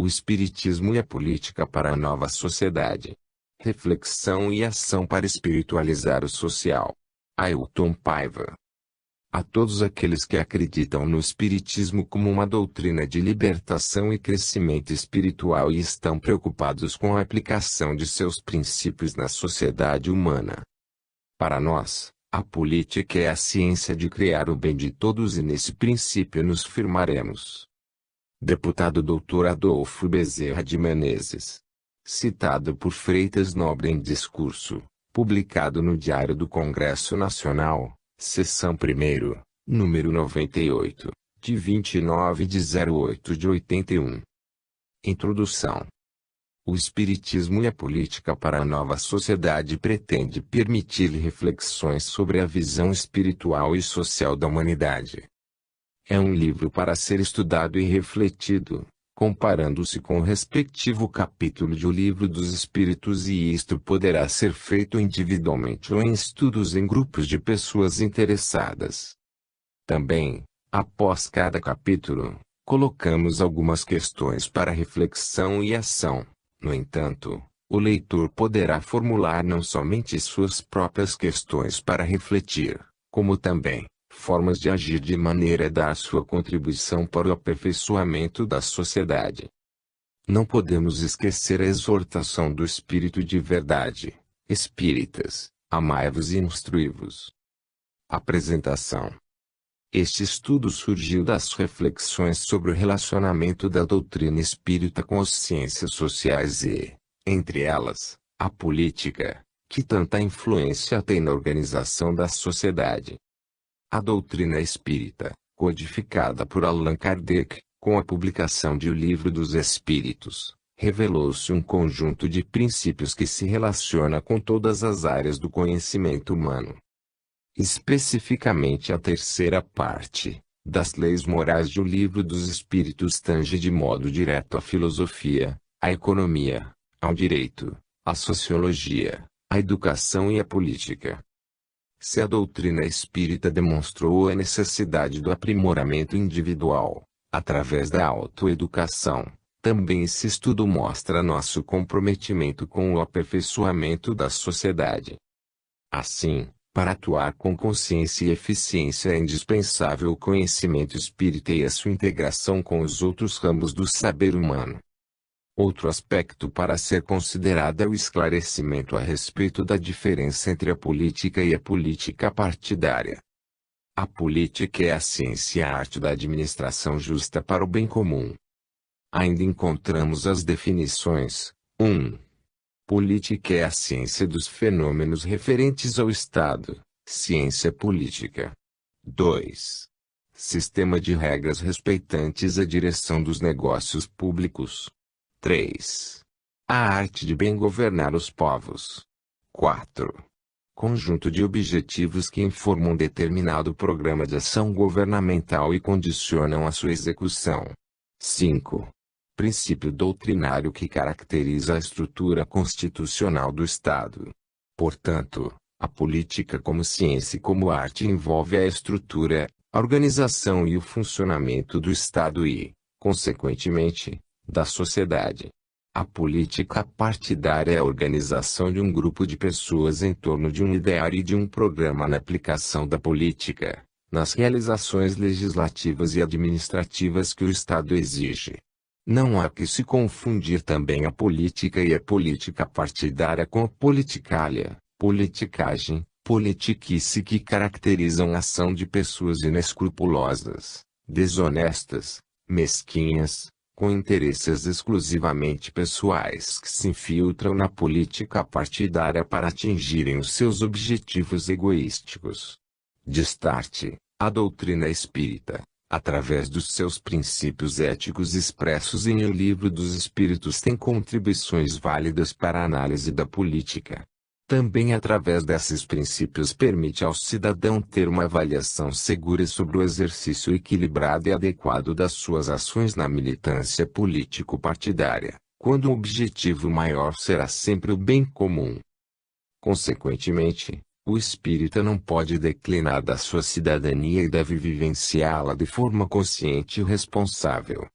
O Espiritismo e a Política para a Nova Sociedade. Reflexão e ação para espiritualizar o social. Ailton Paiva. A todos aqueles que acreditam no Espiritismo como uma doutrina de libertação e crescimento espiritual e estão preocupados com a aplicação de seus princípios na sociedade humana. Para nós, a política é a ciência de criar o bem de todos e nesse princípio nos firmaremos. Deputado Dr. Adolfo Bezerra de Menezes. Citado por Freitas Nobre em discurso, publicado no Diário do Congresso Nacional, seção 1º, número 98, de 29/08/81. Introdução. O Espiritismo e a Política para a Nova Sociedade pretende permitir reflexões sobre a visão espiritual e social da humanidade. É um livro para ser estudado e refletido, comparando-se com o respectivo capítulo de O Livro dos Espíritos, e isto poderá ser feito individualmente ou em estudos em grupos de pessoas interessadas. Também, após cada capítulo, colocamos algumas questões para reflexão e ação. No entanto, o leitor poderá formular não somente suas próprias questões para refletir, como também formas de agir de maneira a dar sua contribuição para o aperfeiçoamento da sociedade. Não podemos esquecer a exortação do Espírito de Verdade: Espíritas, amai-vos e instruí-vos. Apresentação. Este estudo surgiu das reflexões sobre o relacionamento da doutrina espírita com as ciências sociais e, entre elas, a política, que tanta influência tem na organização da sociedade. A doutrina espírita, codificada por Allan Kardec, com a publicação de O Livro dos Espíritos, revelou-se um conjunto de princípios que se relaciona com todas as áreas do conhecimento humano. Especificamente a terceira parte, das leis morais de O Livro dos Espíritos, tange de modo direto à filosofia, à economia, ao direito, à sociologia, à educação e à política. Se a doutrina espírita demonstrou a necessidade do aprimoramento individual, através da autoeducação, também esse estudo mostra nosso comprometimento com o aperfeiçoamento da sociedade. Assim, para atuar com consciência e eficiência é indispensável o conhecimento espírita e a sua integração com os outros ramos do saber humano. Outro aspecto para ser considerado é o esclarecimento a respeito da diferença entre a política e a política partidária. A política é a ciência e a arte da administração justa para o bem comum. Ainda encontramos as definições. 1. Política é a ciência dos fenômenos referentes ao Estado, ciência política. 2. Sistema de regras respeitantes à direção dos negócios públicos. 3. A arte de bem governar os povos. 4. Conjunto de objetivos que informam determinado programa de ação governamental e condicionam a sua execução. 5. Princípio doutrinário que caracteriza a estrutura constitucional do Estado. Portanto, a política como ciência e como arte envolve a estrutura, a organização e o funcionamento do Estado e, consequentemente, da sociedade. A política partidária é a organização de um grupo de pessoas em torno de um ideário e de um programa na aplicação da política, nas realizações legislativas e administrativas que o Estado exige. Não há que se confundir também a política e a política partidária com a politicália, politicagem, politiquice que caracterizam a ação de pessoas inescrupulosas, desonestas, mesquinhas, com interesses exclusivamente pessoais que se infiltram na política partidária para atingirem os seus objetivos egoísticos. Destarte, a doutrina espírita, através dos seus princípios éticos expressos em O Livro dos Espíritos, tem contribuições válidas para a análise da política. Também através desses princípios permite ao cidadão ter uma avaliação segura sobre o exercício equilibrado e adequado das suas ações na militância político-partidária, quando o objetivo maior será sempre o bem comum. Consequentemente, o espírita não pode declinar da sua cidadania e deve vivenciá-la de forma consciente e responsável.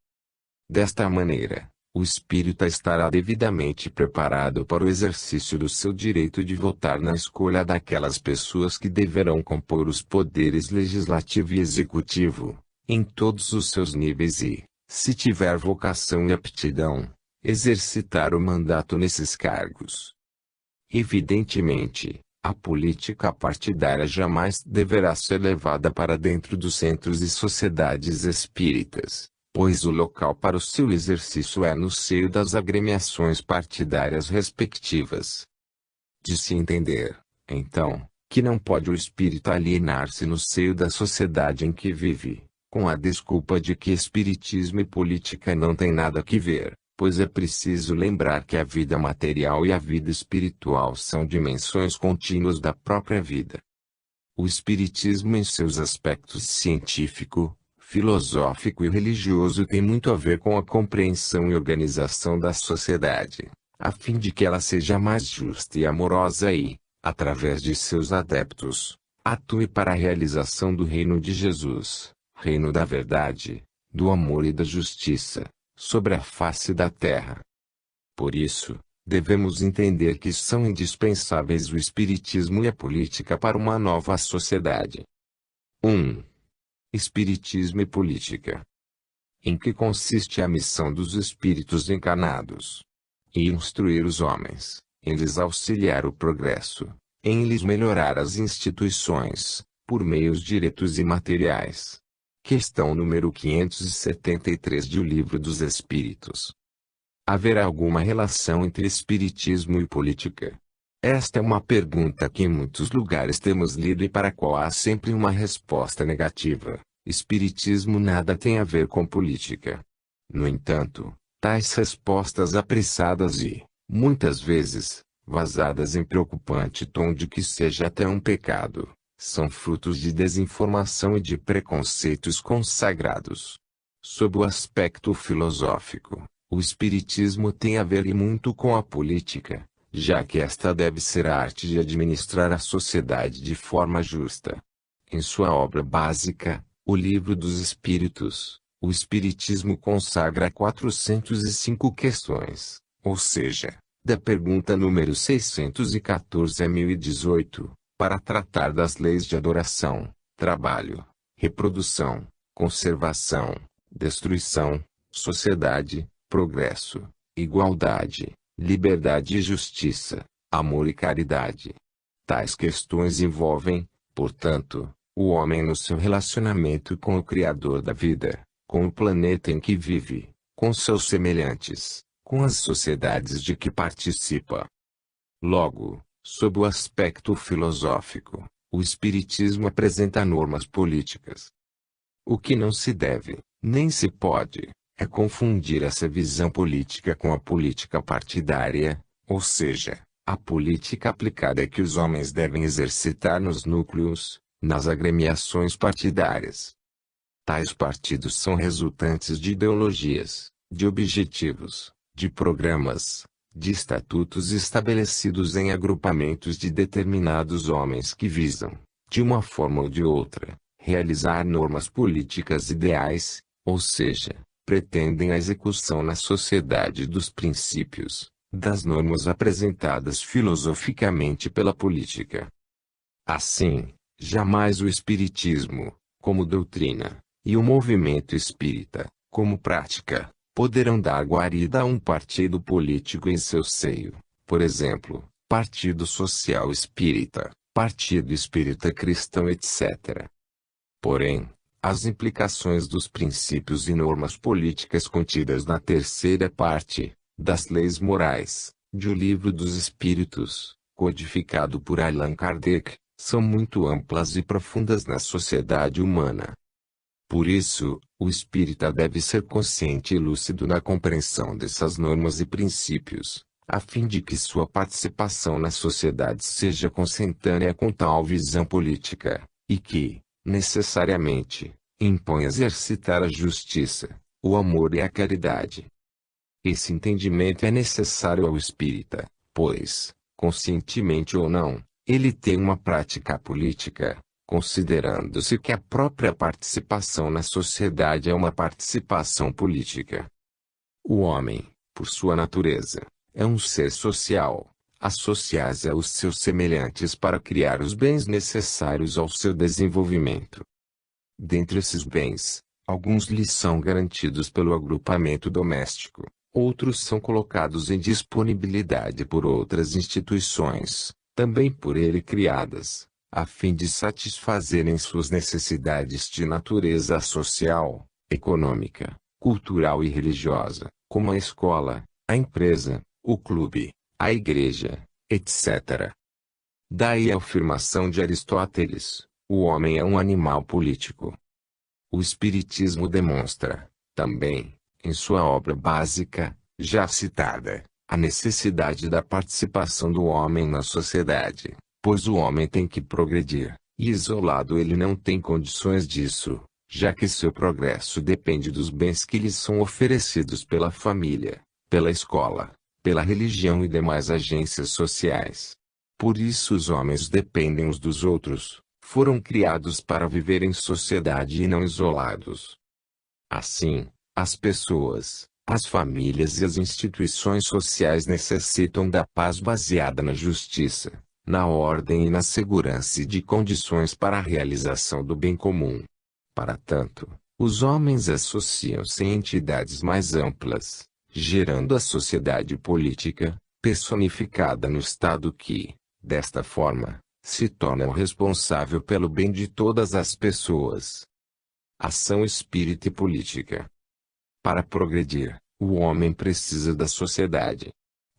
Desta maneira, O espírita estará devidamente preparado para o exercício do seu direito de votar na escolha daquelas pessoas que deverão compor os poderes legislativo e executivo, em todos os seus níveis e, se tiver vocação e aptidão, exercitar o mandato nesses cargos. Evidentemente, a política partidária jamais deverá ser levada para dentro dos centros e sociedades espíritas, pois o local para o seu exercício é no seio das agremiações partidárias respectivas. De se entender, então, que não pode o espírito alienar-se no seio da sociedade em que vive, com a desculpa de que espiritismo e política não têm nada que ver, pois é preciso lembrar que a vida material e a vida espiritual são dimensões contínuas da própria vida. O espiritismo em seus aspectos científico, filosófico e religioso tem muito a ver com a compreensão e organização da sociedade, a fim de que ela seja mais justa e amorosa e, através de seus adeptos, atue para a realização do reino de Jesus, reino da verdade, do amor e da justiça, sobre a face da terra. Por isso, devemos entender que são indispensáveis o espiritismo e a política para uma nova sociedade. 1. Espiritismo e política. Em que consiste a missão dos espíritos encarnados? Em instruir os homens, em lhes auxiliar o progresso, em lhes melhorar as instituições, por meios diretos e materiais. Questão número 573 de O Livro dos Espíritos. Haverá alguma relação entre espiritismo e política? Esta é uma pergunta que em muitos lugares temos lido e para a qual há sempre uma resposta negativa. Espiritismo nada tem a ver com política. No entanto, tais respostas apressadas e, muitas vezes, vazadas em preocupante tom de que seja até um pecado, são frutos de desinformação e de preconceitos consagrados. Sob o aspecto filosófico, o espiritismo tem a ver e muito com a política, já que esta deve ser a arte de administrar a sociedade de forma justa. Em sua obra básica, O Livro dos Espíritos, o Espiritismo consagra 405 questões, ou seja, da pergunta número 614 a 1018, para tratar das leis de adoração, trabalho, reprodução, conservação, destruição, sociedade, progresso, igualdade, liberdade e justiça, amor e caridade. Tais questões envolvem, portanto, o homem no seu relacionamento com o Criador da vida, com o planeta em que vive, com seus semelhantes, com as sociedades de que participa. Logo, sob o aspecto filosófico, o Espiritismo apresenta normas políticas. O que não se deve, nem se pode, é confundir essa visão política com a política partidária, ou seja, a política aplicada que os homens devem exercitar nos núcleos, nas agremiações partidárias. Tais partidos são resultantes de ideologias, de objetivos, de programas, de estatutos estabelecidos em agrupamentos de determinados homens que visam, de uma forma ou de outra, realizar normas políticas ideais, ou seja, pretendem a execução na sociedade dos princípios, das normas apresentadas filosoficamente pela política. Assim, jamais o espiritismo, como doutrina, e o movimento espírita, como prática, poderão dar guarida a um partido político em seu seio, por exemplo, Partido Social Espírita, Partido Espírita Cristão, etc. Porém, as implicações dos princípios e normas políticas contidas na terceira parte, das leis morais, de O Livro dos Espíritos, codificado por Allan Kardec, são muito amplas e profundas na sociedade humana. Por isso, o espírita deve ser consciente e lúcido na compreensão dessas normas e princípios, a fim de que sua participação na sociedade seja consentânea com tal visão política, e que, necessariamente, impõe exercitar a justiça, o amor e a caridade. Esse entendimento é necessário ao espírita, pois, conscientemente ou não, ele tem uma prática política, considerando-se que a própria participação na sociedade é uma participação política. O homem, por sua natureza, é um ser social. Associar-se aos seus semelhantes para criar os bens necessários ao seu desenvolvimento. Dentre esses bens, alguns lhes são garantidos pelo agrupamento doméstico, outros são colocados em disponibilidade por outras instituições, também por ele criadas, a fim de satisfazerem suas necessidades de natureza social, econômica, cultural e religiosa, como a escola, a empresa, o clube, a igreja, etc. Daí a afirmação de Aristóteles: o homem é um animal político. O Espiritismo demonstra, também, em sua obra básica, já citada, a necessidade da participação do homem na sociedade, pois o homem tem que progredir, e isolado ele não tem condições disso, já que seu progresso depende dos bens que lhe são oferecidos pela família, pela escola, pela religião e demais agências sociais. Por isso os homens dependem uns dos outros, foram criados para viver em sociedade e não isolados. Assim, as pessoas, as famílias e as instituições sociais necessitam da paz baseada na justiça, na ordem e na segurança e de condições para a realização do bem comum. Para tanto, os homens associam-se em entidades mais amplas, gerando a sociedade política, personificada no Estado que, desta forma, se torna o responsável pelo bem de todas as pessoas. Ação espírita e política. Para progredir, o homem precisa da sociedade.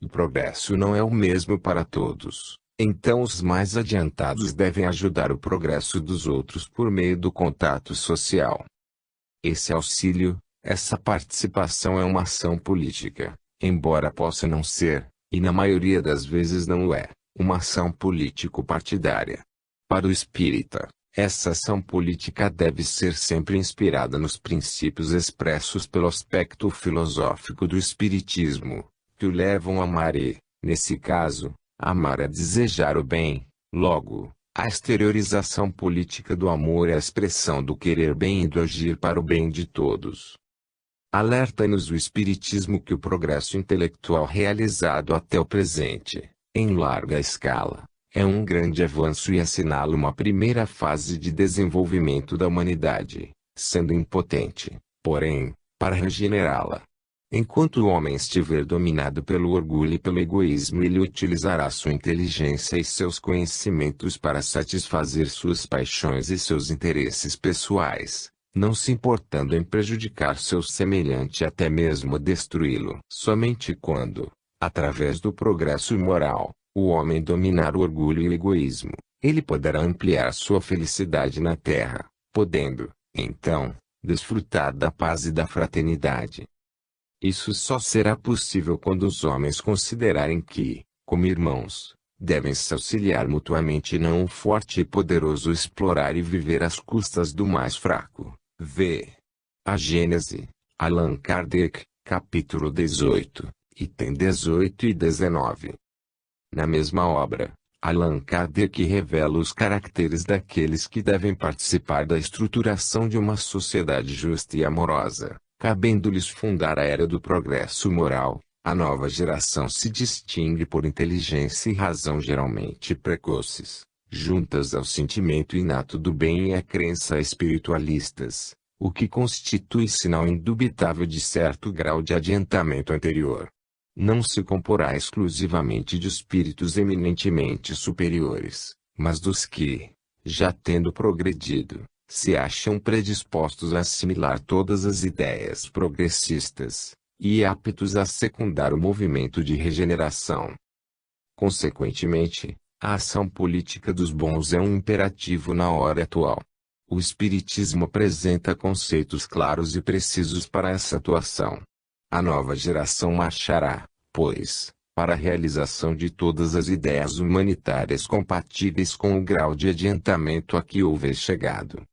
O progresso não é o mesmo para todos, então os mais adiantados devem ajudar o progresso dos outros por meio do contato social. Esse auxílio, essa participação é uma ação política, embora possa não ser, e na maioria das vezes não é, uma ação político-partidária. Para o espírita, essa ação política deve ser sempre inspirada nos princípios expressos pelo aspecto filosófico do espiritismo, que o levam a amar e, nesse caso, amar é desejar o bem. Logo, a exteriorização política do amor é a expressão do querer bem e do agir para o bem de todos. Alerta-nos o espiritismo que o progresso intelectual realizado até o presente, em larga escala, é um grande avanço e assinala uma primeira fase de desenvolvimento da humanidade, sendo impotente, porém, para regenerá-la. Enquanto o homem estiver dominado pelo orgulho e pelo egoísmo, ele utilizará sua inteligência e seus conhecimentos para satisfazer suas paixões e seus interesses pessoais, não se importando em prejudicar seu semelhante e até mesmo destruí-lo. Somente quando, através do progresso moral, o homem dominar o orgulho e o egoísmo, ele poderá ampliar sua felicidade na terra, podendo, então, desfrutar da paz e da fraternidade. Isso só será possível quando os homens considerarem que, como irmãos, devem se auxiliar mutuamente e não o forte e poderoso explorar e viver às custas do mais fraco. V. A Gênese, Allan Kardec, capítulo 18, item 18 e 19. Na mesma obra, Allan Kardec revela os caracteres daqueles que devem participar da estruturação de uma sociedade justa e amorosa, cabendo-lhes fundar a era do progresso moral. A nova geração se distingue por inteligência e razão geralmente precoces, juntas ao sentimento inato do bem e à crença espiritualistas, o que constitui sinal indubitável de certo grau de adiantamento anterior. Não se comporá exclusivamente de espíritos eminentemente superiores, mas dos que, já tendo progredido, se acham predispostos a assimilar todas as ideias progressistas, e aptos a secundar o movimento de regeneração. Consequentemente, a ação política dos bons é um imperativo na hora atual. O Espiritismo apresenta conceitos claros e precisos para essa atuação. A nova geração marchará, pois, para a realização de todas as ideias humanitárias compatíveis com o grau de adiantamento a que houver chegado.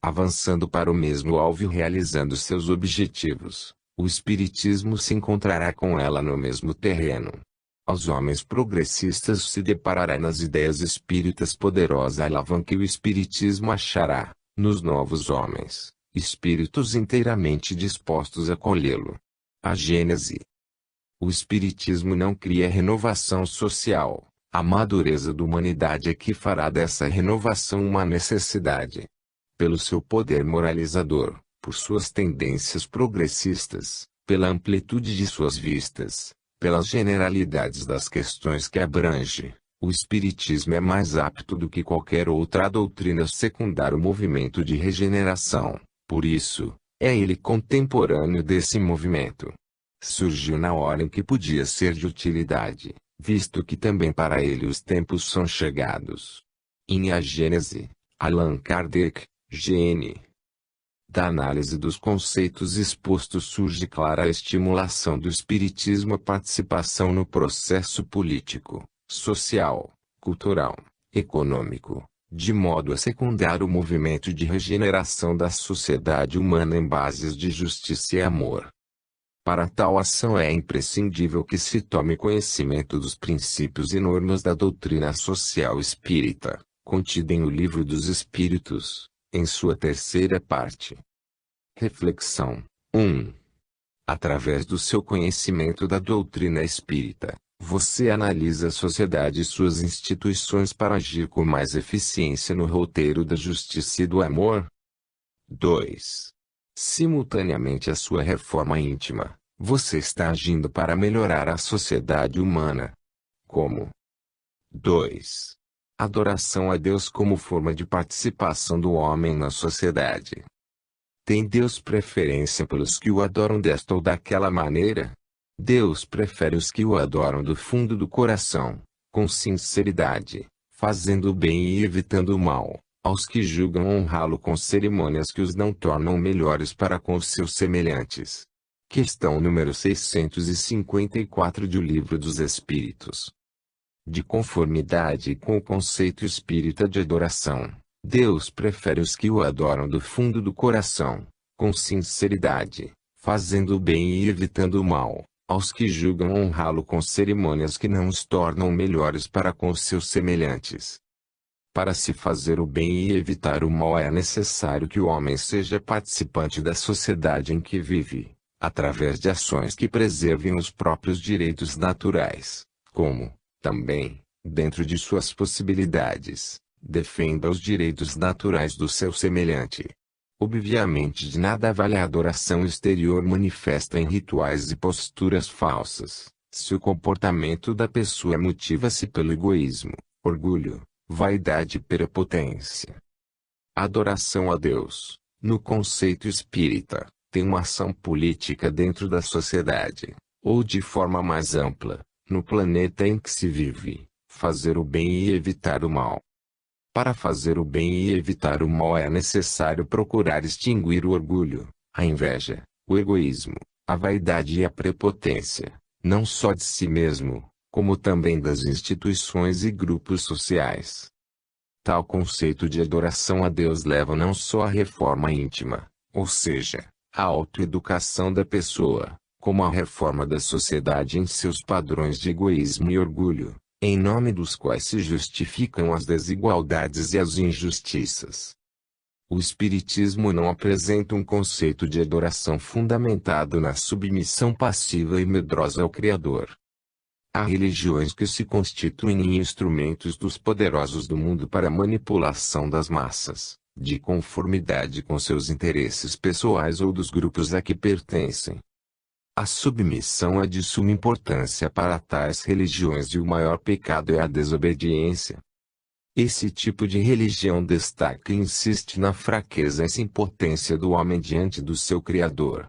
Avançando para o mesmo alvo e realizando seus objetivos, o Espiritismo se encontrará com ela no mesmo terreno. Aos homens progressistas se deparará nas ideias espíritas poderosa alavanca que o Espiritismo achará, nos novos homens, espíritos inteiramente dispostos a acolhê-lo. A Gênese. O Espiritismo não cria renovação social. A madureza da humanidade é que fará dessa renovação uma necessidade. Pelo seu poder moralizador, por suas tendências progressistas, pela amplitude de suas vistas, pelas generalidades das questões que abrange, o Espiritismo é mais apto do que qualquer outra doutrina a secundar o movimento de regeneração. Por isso, é ele contemporâneo desse movimento. Surgiu na hora em que podia ser de utilidade, visto que também para ele os tempos são chegados. Em A Gênese, Allan Kardec, GN. Da análise dos conceitos expostos surge clara a estimulação do Espiritismo à participação no processo político, social, cultural, econômico, de modo a secundar o movimento de regeneração da sociedade humana em bases de justiça e amor. Para tal ação é imprescindível que se tome conhecimento dos princípios e normas da doutrina social espírita, contida em O Livro dos Espíritos, em sua terceira parte. Reflexão 1. Através do seu conhecimento da doutrina espírita, você analisa a sociedade e suas instituições para agir com mais eficiência no roteiro da justiça e do amor. 2. Simultaneamente à sua reforma íntima, você está agindo para melhorar a sociedade humana. Como? 2. Adoração a Deus como forma de participação do homem na sociedade. Tem Deus preferência pelos que o adoram desta ou daquela maneira? Deus prefere os que o adoram do fundo do coração, com sinceridade, fazendo o bem e evitando o mal, aos que julgam honrá-lo com cerimônias que os não tornam melhores para com os seus semelhantes. Questão número 654 de O Livro dos Espíritos. De conformidade com o conceito espírita de adoração, Deus prefere os que o adoram do fundo do coração, com sinceridade, fazendo o bem e evitando o mal, aos que julgam honrá-lo com cerimônias que não os tornam melhores para com os seus semelhantes. Para se fazer o bem e evitar o mal é necessário que o homem seja participante da sociedade em que vive, através de ações que preservem os próprios direitos naturais, como, também, dentro de suas possibilidades, defenda os direitos naturais do seu semelhante. Obviamente de nada vale a adoração exterior manifesta em rituais e posturas falsas, se o comportamento da pessoa motiva-se pelo egoísmo, orgulho, vaidade e prepotência. A adoração a Deus, no conceito espírita, tem uma ação política dentro da sociedade, ou de forma mais ampla, no planeta em que se vive, fazer o bem e evitar o mal. Para fazer o bem e evitar o mal é necessário procurar extinguir o orgulho, a inveja, o egoísmo, a vaidade e a prepotência, não só de si mesmo, como também das instituições e grupos sociais. Tal conceito de adoração a Deus leva não só à reforma íntima, ou seja, à autoeducação da pessoa, como à reforma da sociedade em seus padrões de egoísmo e orgulho, em nome dos quais se justificam as desigualdades e as injustiças. O Espiritismo não apresenta um conceito de adoração fundamentado na submissão passiva e medrosa ao Criador. Há religiões que se constituem em instrumentos dos poderosos do mundo para a manipulação das massas, de conformidade com seus interesses pessoais ou dos grupos a que pertencem. A submissão é de suma importância para tais religiões e o maior pecado é a desobediência. Esse tipo de religião destaca e insiste na fraqueza e impotência do homem diante do seu Criador.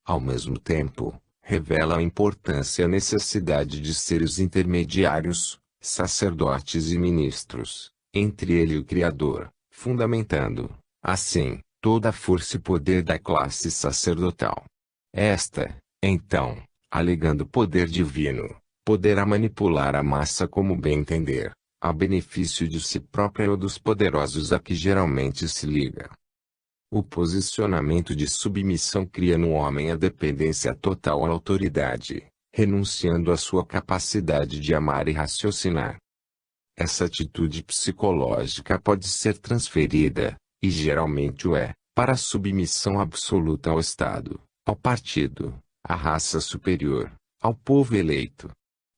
Ao mesmo tempo, revela a importância e a necessidade de seres intermediários, sacerdotes e ministros, entre ele e o Criador, fundamentando, assim, toda a força e poder da classe sacerdotal. Esta, então, alegando poder divino, poderá manipular a massa como bem entender, a benefício de si própria ou dos poderosos a que geralmente se liga. O posicionamento de submissão cria no homem a dependência total à autoridade, renunciando à sua capacidade de amar e raciocinar. Essa atitude psicológica pode ser transferida, e geralmente o é, para a submissão absoluta ao Estado, ao partido, à raça superior, ao povo eleito.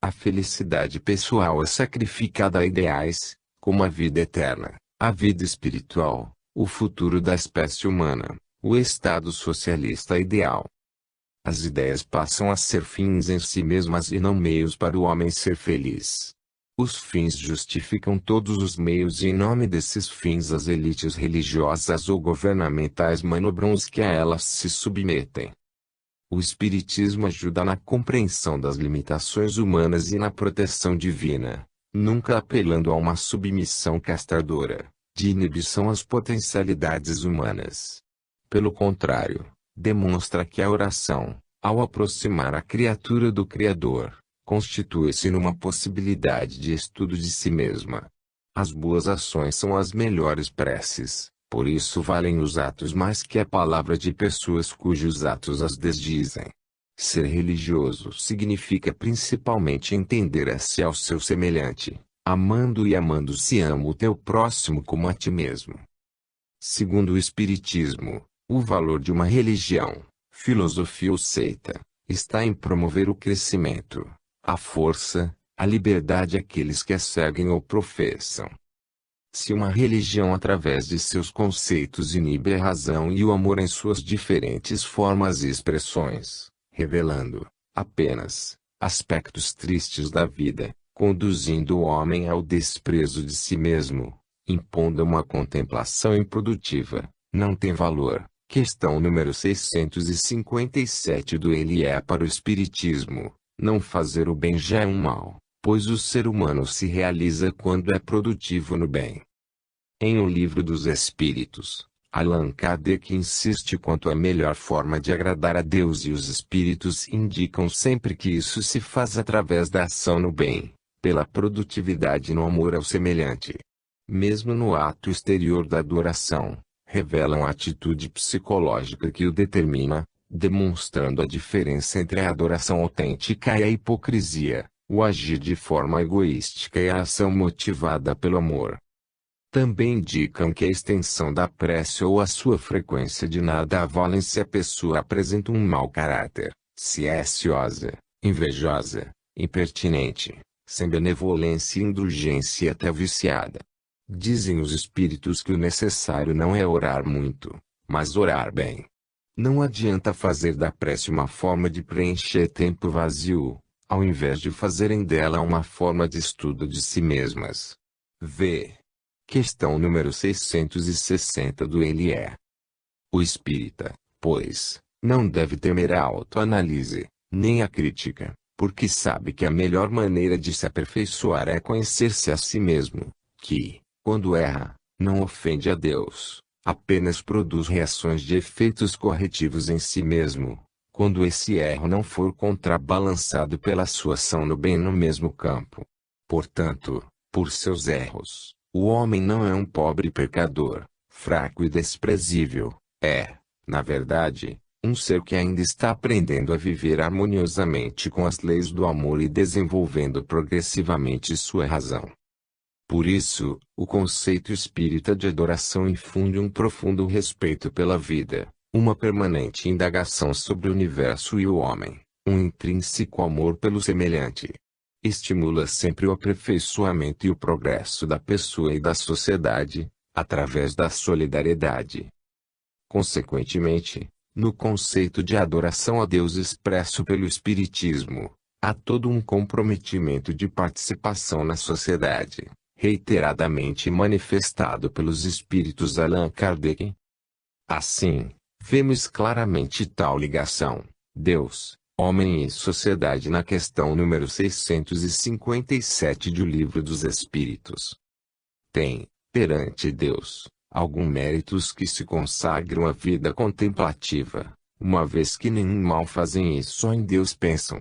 A felicidade pessoal é sacrificada a ideais, como a vida eterna, a vida espiritual, o futuro da espécie humana, o Estado socialista ideal. As ideias passam a ser fins em si mesmas e não meios para o homem ser feliz. Os fins justificam todos os meios e em nome desses fins as elites religiosas ou governamentais manobram os que a elas se submetem. O Espiritismo ajuda na compreensão das limitações humanas e na proteção divina, nunca apelando a uma submissão castradora, de inibição às potencialidades humanas. Pelo contrário, demonstra que a oração, ao aproximar a criatura do Criador, constitui-se numa possibilidade de estudo de si mesma. As boas ações são as melhores preces. Por isso valem os atos mais que a palavra de pessoas cujos atos as desdizem. Ser religioso significa principalmente entender-se ao seu semelhante, amando e amando-se ama o teu próximo como a ti mesmo. Segundo o Espiritismo, o valor de uma religião, filosofia ou seita, está em promover o crescimento, a força, a liberdade àqueles que a seguem ou professam. Se uma religião através de seus conceitos inibe a razão e o amor em suas diferentes formas e expressões, revelando, apenas, aspectos tristes da vida, conduzindo o homem ao desprezo de si mesmo, impondo uma contemplação improdutiva, não tem valor. Questão número 657 do Ele é para o Espiritismo, não fazer o bem já é um mal, pois o ser humano se realiza quando é produtivo no bem. Em O Livro dos Espíritos, Allan Kardec insiste quanto à melhor forma de agradar a Deus e os espíritos indicam sempre que isso se faz através da ação no bem, pela produtividade no amor ao semelhante. Mesmo no ato exterior da adoração, revelam a atitude psicológica que o determina, demonstrando a diferença entre a adoração autêntica e a hipocrisia, o agir de forma egoística e a ação motivada pelo amor. Também indicam que a extensão da prece ou a sua frequência de nada valem se a pessoa apresenta um mau caráter, se é ociosa, invejosa, impertinente, sem benevolência e indulgência e até viciada. Dizem os espíritos que o necessário não é orar muito, mas orar bem. Não adianta fazer da prece uma forma de preencher tempo vazio, ao invés de fazerem dela uma forma de estudo de si mesmas. V. Questão número 660 do Ele é. O espírita, pois, não deve temer a autoanálise, nem a crítica, porque sabe que a melhor maneira de se aperfeiçoar é conhecer-se a si mesmo, que, quando erra, não ofende a Deus, apenas produz reações de efeitos corretivos em si mesmo, quando esse erro não for contrabalançado pela sua ação no bem no mesmo campo. Portanto, por seus erros, o homem não é um pobre pecador, fraco e desprezível, é, na verdade, um ser que ainda está aprendendo a viver harmoniosamente com as leis do amor e desenvolvendo progressivamente sua razão. Por isso, o conceito espírita de adoração infunde um profundo respeito pela vida, uma permanente indagação sobre o universo e o homem, um intrínseco amor pelo semelhante. Estimula sempre o aperfeiçoamento e o progresso da pessoa e da sociedade, através da solidariedade. Consequentemente, no conceito de adoração a Deus expresso pelo Espiritismo, há todo um comprometimento de participação na sociedade, reiteradamente manifestado pelos espíritos Allan Kardec. Assim, vemos claramente tal ligação, Deus, homem e sociedade na questão número 657 do Livro dos Espíritos. Tem, perante Deus, algum méritos que se consagram à vida contemplativa, uma vez que nenhum mal fazem e só em Deus pensam.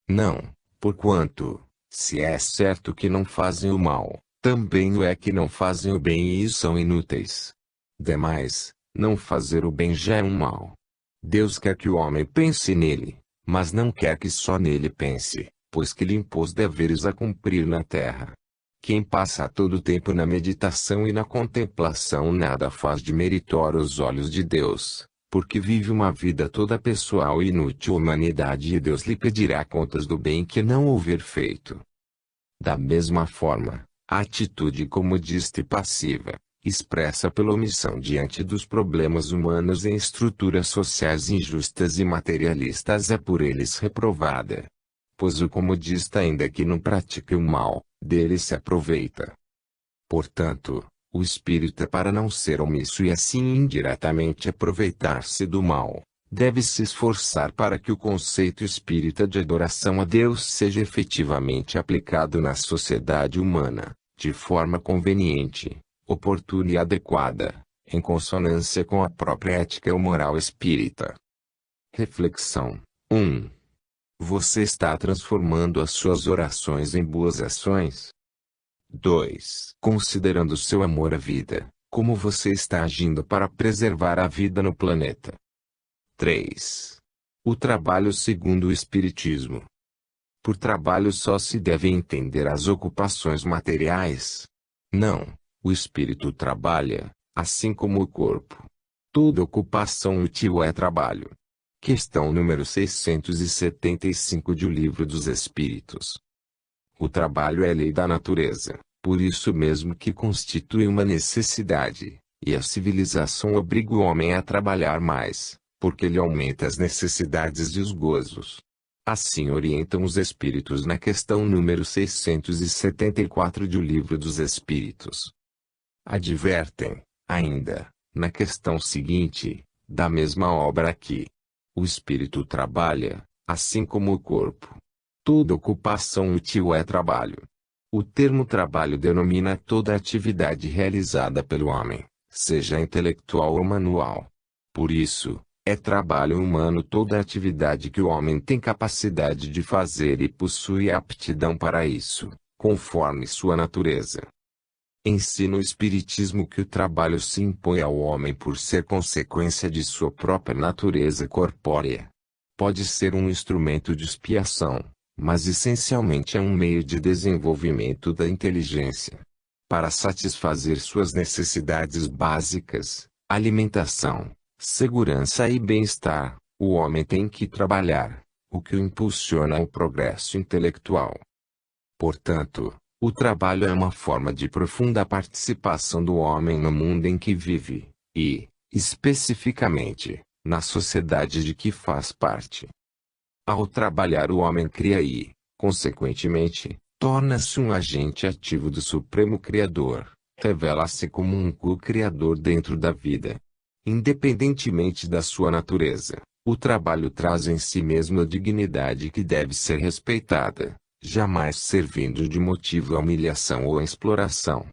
Não, porquanto, se é certo que não fazem o mal, também o é que não fazem o bem e são inúteis. Demais, não fazer o bem já é um mal. Deus quer que o homem pense nele, mas não quer que só nele pense, pois que lhe impôs deveres a cumprir na terra. Quem passa todo o tempo na meditação e na contemplação nada faz de meritório aos olhos de Deus, porque vive uma vida toda pessoal e inútil à humanidade e Deus lhe pedirá contas do bem que não houver feito. Da mesma forma, a atitude comodista e passiva, expressa pela omissão diante dos problemas humanos em estruturas sociais injustas e materialistas é por eles reprovada. Pois o comodista, ainda que não pratique o mal, dele se aproveita. Portanto, o espírita, para não ser omisso e assim indiretamente aproveitar-se do mal, deve se esforçar para que o conceito espírita de adoração a Deus seja efetivamente aplicado na sociedade humana, de forma conveniente, oportuna e adequada, em consonância com a própria ética ou moral espírita. Reflexão 1. Você está transformando as suas orações em boas ações? 2. Considerando seu amor à vida, como você está agindo para preservar a vida no planeta? 3. O trabalho segundo o Espiritismo. Por trabalho só se deve entender as ocupações materiais? Não, o espírito trabalha, assim como o corpo. Toda ocupação útil é trabalho. Questão número 675 de O Livro dos Espíritos. O trabalho é lei da natureza, por isso mesmo que constitui uma necessidade, e a civilização obriga o homem a trabalhar mais, porque ele aumenta as necessidades e os gozos. Assim orientam os Espíritos na questão número 674 de O Livro dos Espíritos. Advertem, ainda, na questão seguinte, da mesma obra que o espírito trabalha, assim como o corpo. Toda ocupação útil é trabalho. O termo trabalho denomina toda atividade realizada pelo homem, seja intelectual ou manual. Por isso, é trabalho humano toda atividade que o homem tem capacidade de fazer e possui aptidão para isso, conforme sua natureza. Ensina o Espiritismo que o trabalho se impõe ao homem por ser consequência de sua própria natureza corpórea. Pode ser um instrumento de expiação, mas essencialmente é um meio de desenvolvimento da inteligência. Para satisfazer suas necessidades básicas, alimentação, segurança e bem-estar, o homem tem que trabalhar, o que o impulsiona ao progresso intelectual. Portanto, o trabalho é uma forma de profunda participação do homem no mundo em que vive, e, especificamente, na sociedade de que faz parte. Ao trabalhar o homem cria e, consequentemente, torna-se um agente ativo do Supremo Criador, revela-se como um co-criador dentro da vida. Independentemente da sua natureza, o trabalho traz em si mesmo a dignidade que deve ser respeitada, jamais servindo de motivo à humilhação ou à exploração.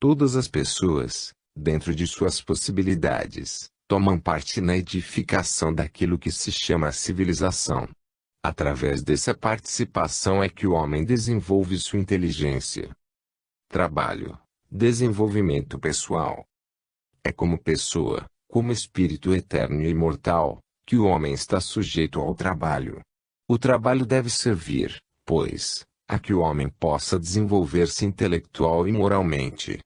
Todas as pessoas, dentro de suas possibilidades, tomam parte na edificação daquilo que se chama civilização. Através dessa participação é que o homem desenvolve sua inteligência. Trabalho, desenvolvimento pessoal. É como pessoa, como espírito eterno e imortal, que o homem está sujeito ao trabalho. O trabalho deve servir, pois, a que o homem possa desenvolver-se intelectual e moralmente.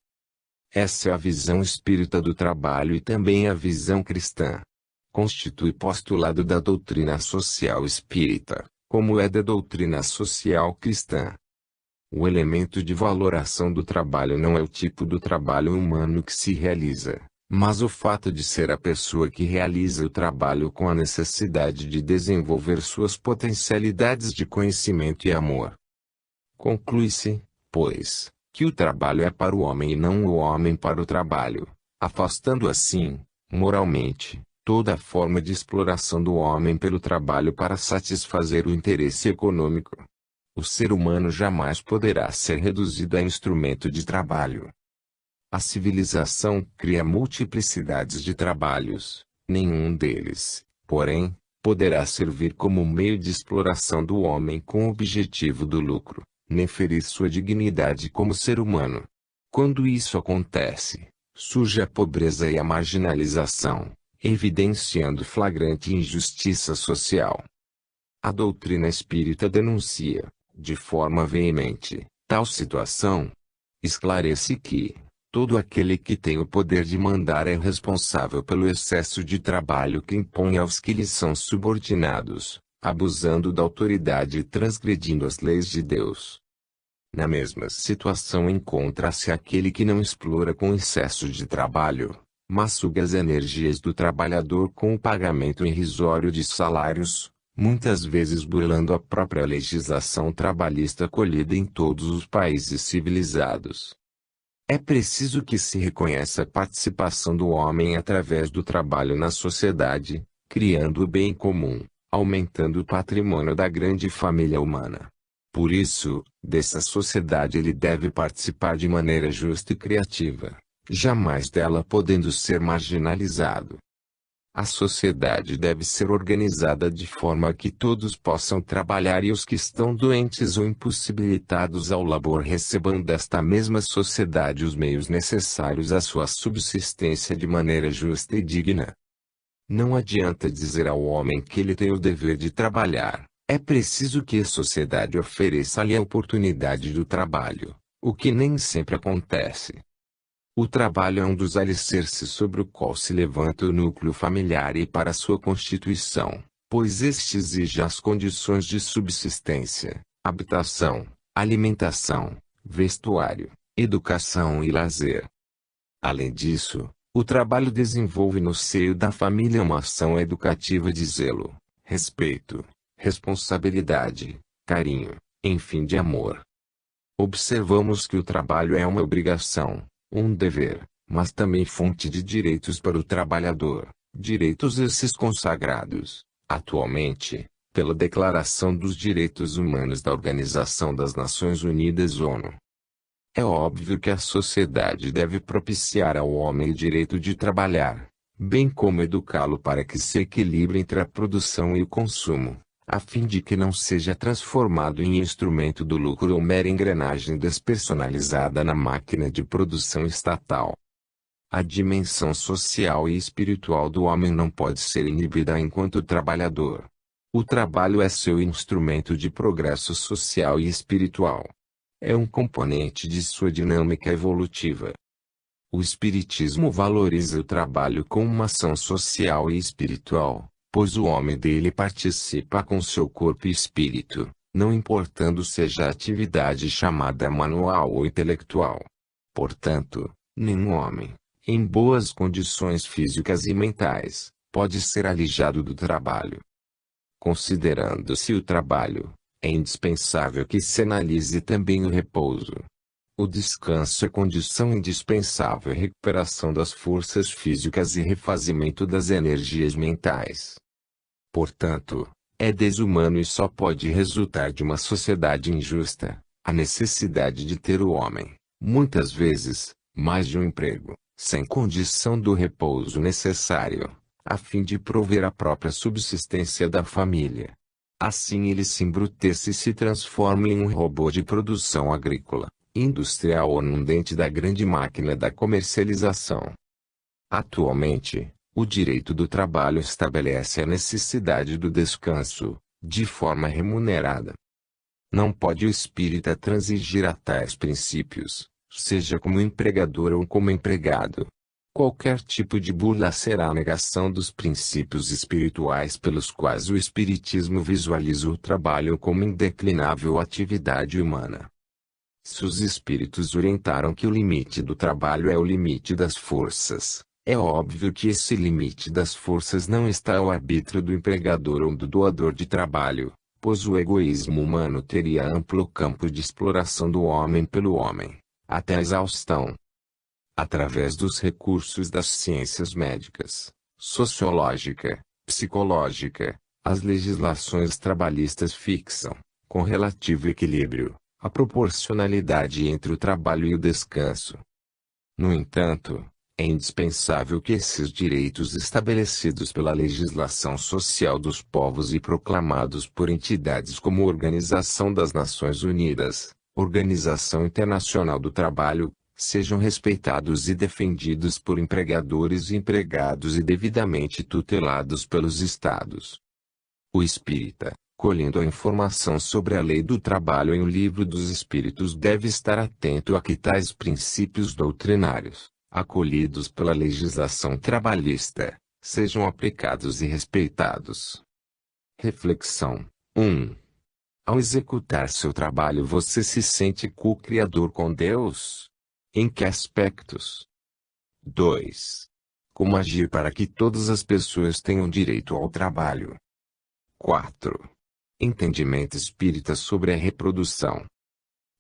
Essa é a visão espírita do trabalho e também a visão cristã. Constitui postulado da doutrina social espírita, como é da doutrina social cristã. O elemento de valoração do trabalho não é o tipo do trabalho humano que se realiza, mas o fato de ser a pessoa que realiza o trabalho com a necessidade de desenvolver suas potencialidades de conhecimento e amor. Conclui-se, pois, que o trabalho é para o homem e não o homem para o trabalho, afastando assim, moralmente, toda forma de exploração do homem pelo trabalho para satisfazer o interesse econômico. O ser humano jamais poderá ser reduzido a instrumento de trabalho. A civilização cria multiplicidades de trabalhos, nenhum deles, porém, poderá servir como meio de exploração do homem com o objetivo do lucro, nem ferir sua dignidade como ser humano. Quando isso acontece, surge a pobreza e a marginalização, evidenciando flagrante injustiça social. A doutrina espírita denuncia, de forma veemente, tal situação. Esclarece que, Todo aquele que tem o poder de mandar é responsável pelo excesso de trabalho que impõe aos que lhe são subordinados, abusando da autoridade e transgredindo as leis de Deus. Na mesma situação encontra-se aquele que não explora com excesso de trabalho, mas suga as energias do trabalhador com o pagamento irrisório de salários, muitas vezes burlando a própria legislação trabalhista colhida em todos os países civilizados. É preciso que se reconheça a participação do homem através do trabalho na sociedade, criando o bem comum, aumentando o patrimônio da grande família humana. Por isso, dessa sociedade ele deve participar de maneira justa e criativa, jamais dela podendo ser marginalizado. A sociedade deve ser organizada de forma que todos possam trabalhar e os que estão doentes ou impossibilitados ao labor recebam desta mesma sociedade os meios necessários à sua subsistência de maneira justa e digna. Não adianta dizer ao homem que ele tem o dever de trabalhar, é preciso que a sociedade ofereça-lhe a oportunidade do trabalho, o que nem sempre acontece. O trabalho é um dos alicerces sobre o qual se levanta o núcleo familiar e para sua constituição, pois este exige as condições de subsistência, habitação, alimentação, vestuário, educação e lazer. Além disso, o trabalho desenvolve no seio da família uma ação educativa de zelo, respeito, responsabilidade, carinho, enfim de amor. Observamos que o trabalho é uma obrigação, um dever, mas também fonte de direitos para o trabalhador, direitos esses consagrados, atualmente, pela Declaração dos Direitos Humanos da Organização das Nações Unidas ONU. É óbvio que a sociedade deve propiciar ao homem o direito de trabalhar, bem como educá-lo para que se equilibre entre a produção e o consumo, a fim de que não seja transformado em instrumento do lucro ou mera engrenagem despersonalizada na máquina de produção estatal. A dimensão social e espiritual do homem não pode ser inibida enquanto trabalhador. O trabalho é seu instrumento de progresso social e espiritual. É um componente de sua dinâmica evolutiva. O Espiritismo valoriza o trabalho como uma ação social e espiritual, pois o homem dele participa com seu corpo e espírito, não importando seja a atividade chamada manual ou intelectual. Portanto, nenhum homem, em boas condições físicas e mentais, pode ser alijado do trabalho. Considerando-se o trabalho, é indispensável que se analise também o repouso. O descanso é condição indispensável à recuperação das forças físicas e refazimento das energias mentais. Portanto, é desumano e só pode resultar de uma sociedade injusta, a necessidade de ter o homem, muitas vezes, mais de um emprego, sem condição do repouso necessário, a fim de prover a própria subsistência da família. Assim ele se embrutece e se transforma em um robô de produção agrícola, industrial ou num dente da grande máquina da comercialização. Atualmente, o direito do trabalho estabelece a necessidade do descanso, de forma remunerada. Não pode o espírita transigir a tais princípios, seja como empregador ou como empregado. Qualquer tipo de burla será a negação dos princípios espirituais pelos quais o espiritismo visualiza o trabalho como indeclinável atividade humana. Se os espíritos orientaram que o limite do trabalho é o limite das forças, é óbvio que esse limite das forças não está ao arbítrio do empregador ou do doador de trabalho, pois o egoísmo humano teria amplo campo de exploração do homem pelo homem, até a exaustão. Através dos recursos das ciências médicas, sociológica, psicológica, as legislações trabalhistas fixam, com relativo equilíbrio, a proporcionalidade entre o trabalho e o descanso. No entanto, é indispensável que esses direitos estabelecidos pela legislação social dos povos e proclamados por entidades como a Organização das Nações Unidas, Organização Internacional do Trabalho, sejam respeitados e defendidos por empregadores e empregados e devidamente tutelados pelos Estados. O espírita, Colhendo a informação sobre a lei do trabalho em O Livro dos Espíritos, deve estar atento a que tais princípios doutrinários, acolhidos pela legislação trabalhista, sejam aplicados e respeitados. Reflexão 1. Ao executar seu trabalho, você se sente co-criador com Deus? Em que aspectos? 2. Como agir para que todas as pessoas tenham direito ao trabalho? 4. Entendimento espírita sobre a reprodução.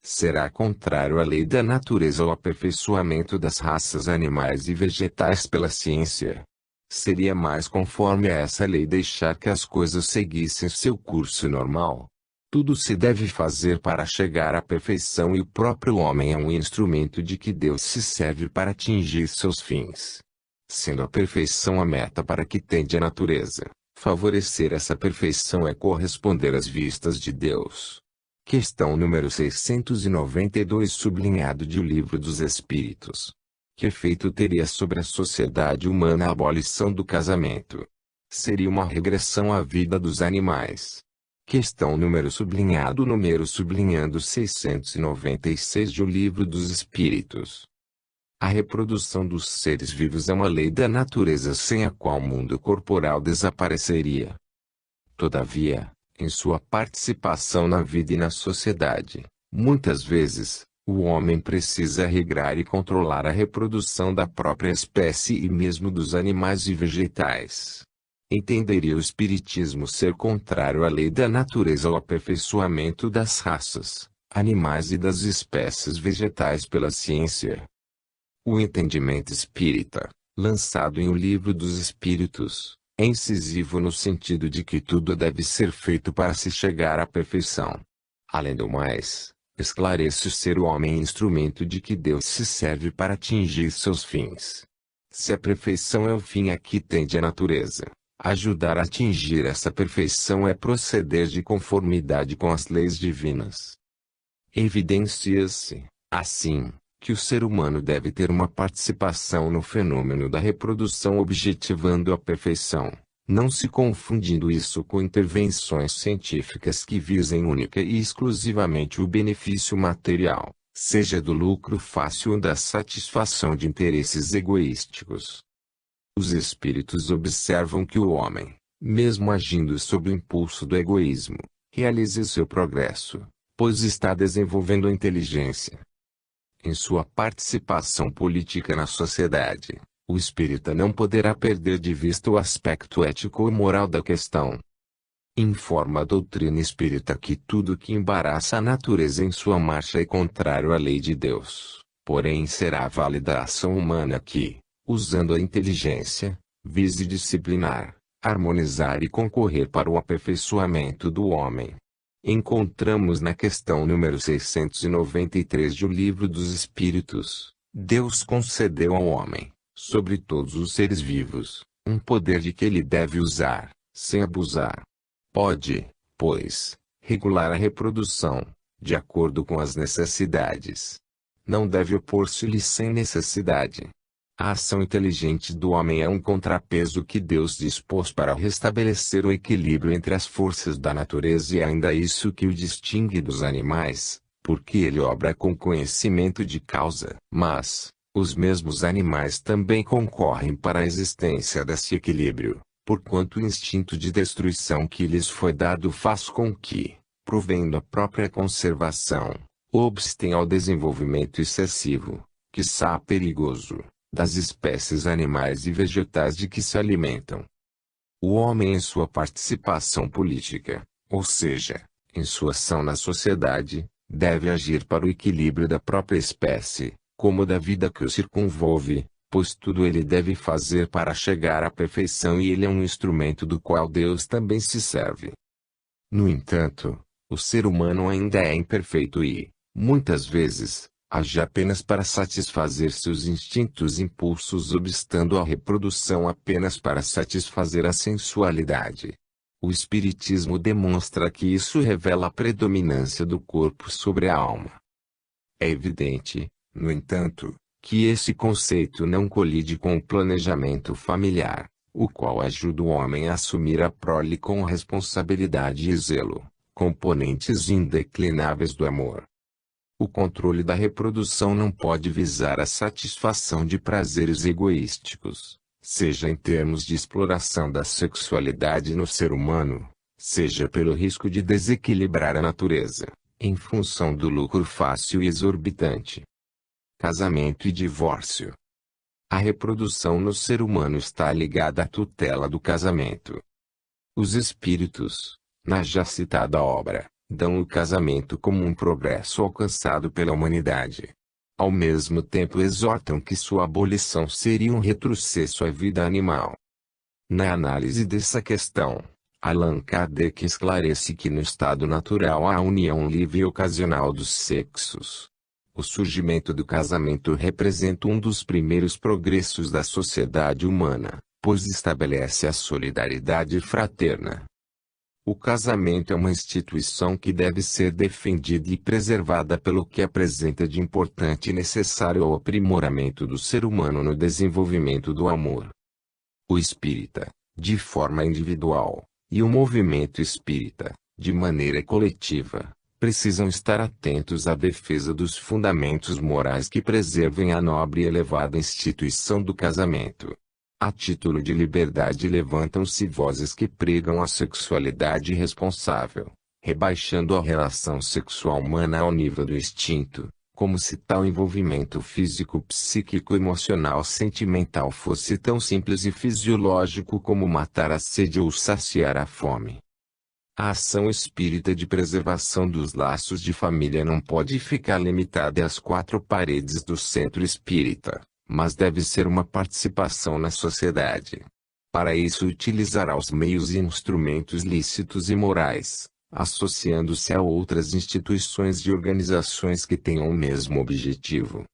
Será contrário à lei da natureza o aperfeiçoamento das raças animais e vegetais pela ciência? Seria mais conforme a essa lei deixar que as coisas seguissem seu curso normal? Tudo se deve fazer para chegar à perfeição, e o próprio homem é um instrumento de que Deus se serve para atingir seus fins. Sendo a perfeição a meta para que tende a natureza, favorecer essa perfeição é corresponder às vistas de Deus. Questão número 692, sublinhado de O Livro dos Espíritos. Que efeito teria sobre a sociedade humana a abolição do casamento? Seria uma regressão à vida dos animais. Questão número sublinhado 696 de O Livro dos Espíritos. A reprodução dos seres vivos é uma lei da natureza sem a qual o mundo corporal desapareceria. Todavia, em sua participação na vida e na sociedade, muitas vezes, o homem precisa regrar e controlar a reprodução da própria espécie e mesmo dos animais e vegetais. Entenderia o Espiritismo ser contrário à lei da natureza ao aperfeiçoamento das raças, animais e das espécies vegetais pela ciência? O entendimento espírita, lançado em O Livro dos Espíritos, é incisivo no sentido de que tudo deve ser feito para se chegar à perfeição. Além do mais, esclarece ser o homem instrumento de que Deus se serve para atingir seus fins. Se a perfeição é o fim a que tende a natureza, ajudar a atingir essa perfeição é proceder de conformidade com as leis divinas. Evidencia-se, assim, que o ser humano deve ter uma participação no fenômeno da reprodução objetivando a perfeição, não se confundindo isso com intervenções científicas que visem única e exclusivamente o benefício material, seja do lucro fácil ou da satisfação de interesses egoísticos. Os espíritos observam que o homem, mesmo agindo sob o impulso do egoísmo, realiza seu progresso, pois está desenvolvendo a inteligência. Em sua participação política na sociedade, o espírita não poderá perder de vista o aspecto ético ou moral da questão. Informa a doutrina espírita que tudo que embaraça a natureza em sua marcha é contrário à lei de Deus, porém será válida a ação humana que, usando a inteligência, vise disciplinar, harmonizar e concorrer para o aperfeiçoamento do homem. Encontramos na questão número 693 de O Livro dos Espíritos: Deus concedeu ao homem, sobre todos os seres vivos, um poder de que ele deve usar, sem abusar. Pode, pois, regular a reprodução, de acordo com as necessidades. Não deve opor-se-lhe sem necessidade. A ação inteligente do homem é um contrapeso que Deus dispôs para restabelecer o equilíbrio entre as forças da natureza, e é ainda isso que o distingue dos animais, porque ele obra com conhecimento de causa. Mas, os mesmos animais também concorrem para a existência desse equilíbrio, porquanto o instinto de destruição que lhes foi dado faz com que, provendo a própria conservação, obstem ao desenvolvimento excessivo, quiçá perigoso, das espécies animais e vegetais de que se alimentam. O homem, em sua participação política, ou seja, em sua ação na sociedade, deve agir para o equilíbrio da própria espécie, como da vida que o circunvolve, pois tudo ele deve fazer para chegar à perfeição, e ele é um instrumento do qual Deus também se serve. No entanto, o ser humano ainda é imperfeito e, muitas vezes, age apenas para satisfazer seus instintos e impulsos, obstando à reprodução apenas para satisfazer a sensualidade. O Espiritismo demonstra que isso revela a predominância do corpo sobre a alma. É evidente, no entanto, que esse conceito não colide com o planejamento familiar, o qual ajuda o homem a assumir a prole com responsabilidade e zelo, componentes indeclináveis do amor. O controle da reprodução não pode visar a satisfação de prazeres egoísticos, seja em termos de exploração da sexualidade no ser humano, seja pelo risco de desequilibrar a natureza, em função do lucro fácil e exorbitante. Casamento e divórcio. A reprodução no ser humano está ligada à tutela do casamento. Os espíritos, na já citada obra, dão o casamento como um progresso alcançado pela humanidade. Ao mesmo tempo exortam que sua abolição seria um retrocesso à vida animal. Na análise dessa questão, Allan Kardec esclarece que no estado natural há a união livre e ocasional dos sexos. O surgimento do casamento representa um dos primeiros progressos da sociedade humana, pois estabelece a solidariedade fraterna. O casamento é uma instituição que deve ser defendida e preservada pelo que apresenta de importante e necessário ao aprimoramento do ser humano no desenvolvimento do amor. O espírita, de forma individual, e o movimento espírita, de maneira coletiva, precisam estar atentos à defesa dos fundamentos morais que preservem a nobre e elevada instituição do casamento. A título de liberdade levantam-se vozes que pregam a sexualidade irresponsável, rebaixando a relação sexual humana ao nível do instinto, como se tal envolvimento físico, psíquico, emocional, sentimental fosse tão simples e fisiológico como matar a sede ou saciar a fome. A ação espírita de preservação dos laços de família não pode ficar limitada às quatro paredes do centro espírita, mas deve ser uma participação na sociedade. Para isso utilizará os meios e instrumentos lícitos e morais, associando-se a outras instituições e organizações que tenham o mesmo objetivo.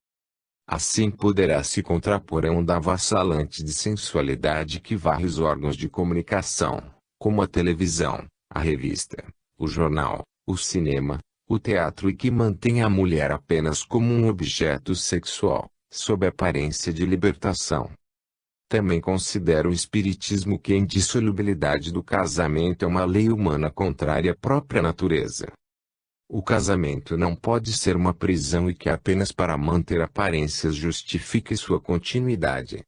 Assim poderá se contrapor a onda avassalante de sensualidade que varre os órgãos de comunicação, como a televisão, a revista, o jornal, o cinema, o teatro e que mantém a mulher apenas como um objeto sexual, sob aparência de libertação. Também considera o espiritismo que a indissolubilidade do casamento é uma lei humana contrária à própria natureza. O casamento não pode ser uma prisão e que apenas para manter aparências justifique sua continuidade.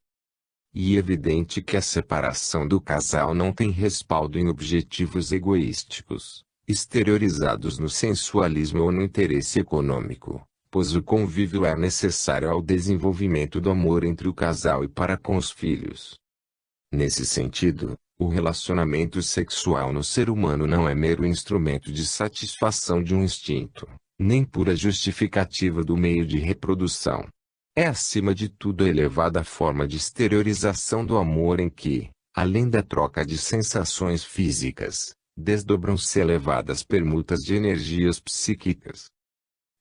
E é evidente que a separação do casal não tem respaldo em objetivos egoísticos, exteriorizados no sensualismo ou no interesse econômico, pois o convívio é necessário ao desenvolvimento do amor entre o casal e para com os filhos. Nesse sentido, o relacionamento sexual no ser humano não é mero instrumento de satisfação de um instinto, nem pura justificativa do meio de reprodução. É acima de tudo a elevada forma de exteriorização do amor em que, além da troca de sensações físicas, desdobram-se elevadas permutas de energias psíquicas.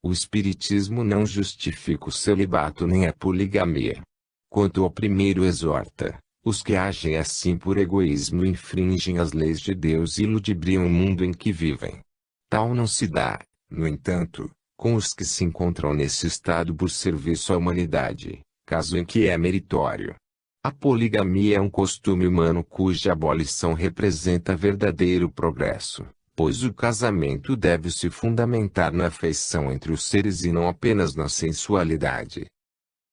O espiritismo não justifica o celibato nem a poligamia. Quanto ao primeiro exorta, os que agem assim por egoísmo infringem as leis de Deus e ludibriam o mundo em que vivem. Tal não se dá, no entanto, com os que se encontram nesse estado por serviço à humanidade, caso em que é meritório. A poligamia é um costume humano cuja abolição representa verdadeiro progresso, pois o casamento deve se fundamentar na afeição entre os seres e não apenas na sensualidade.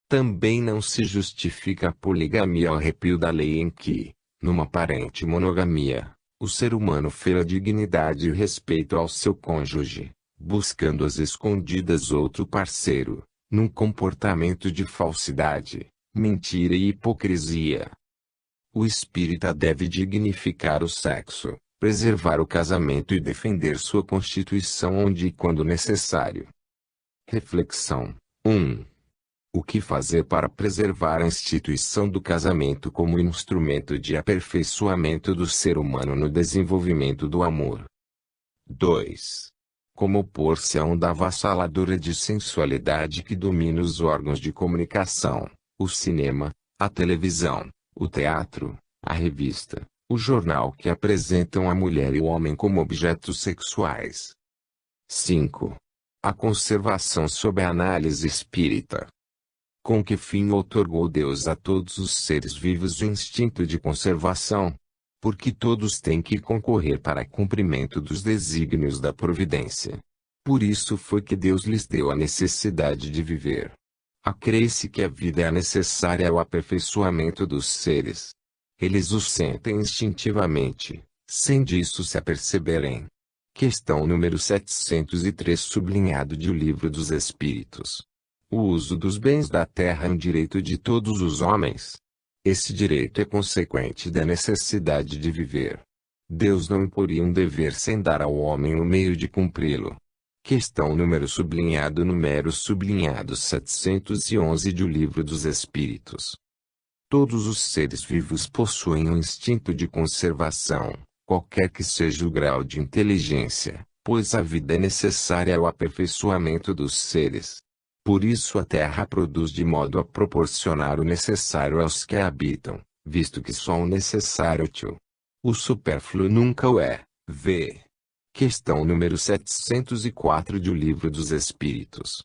Também não se justifica a poligamia ao arrepio da lei em que, numa aparente monogamia, o ser humano fere a dignidade e o respeito ao seu cônjuge, buscando às escondidas outro parceiro, num comportamento de falsidade, mentira e hipocrisia. O espírita deve dignificar o sexo, preservar o casamento e defender sua constituição onde e quando necessário. Reflexão 1. O que fazer para preservar a instituição do casamento como instrumento de aperfeiçoamento do ser humano no desenvolvimento do amor? 2. Como opor-se à onda avassaladora de sensualidade que domina os órgãos de comunicação, o cinema, a televisão, o teatro, a revista, o jornal que apresentam a mulher e o homem como objetos sexuais? 5. A conservação sob a análise espírita. Com que fim outorgou Deus a todos os seres vivos o instinto de conservação? Porque todos têm que concorrer para cumprimento dos desígnios da providência. Por isso foi que Deus lhes deu a necessidade de viver. Acrê-se que a vida é necessária ao aperfeiçoamento dos seres. Eles o sentem instintivamente, sem disso se aperceberem. Questão número 703 sublinhado de O Livro dos Espíritos. O uso dos bens da terra é um direito de todos os homens. Esse direito é consequente da necessidade de viver. Deus não imporia um dever sem dar ao homem o meio de cumpri-lo. Questão número 711 de O Livro dos Espíritos. Todos os seres vivos possuem um instinto de conservação, qualquer que seja o grau de inteligência, pois a vida é necessária ao aperfeiçoamento dos seres. Por isso a terra produz de modo a proporcionar o necessário aos que a habitam, visto que só o necessário é útil. O supérfluo nunca o é. V. Questão número 704 de O Livro dos Espíritos.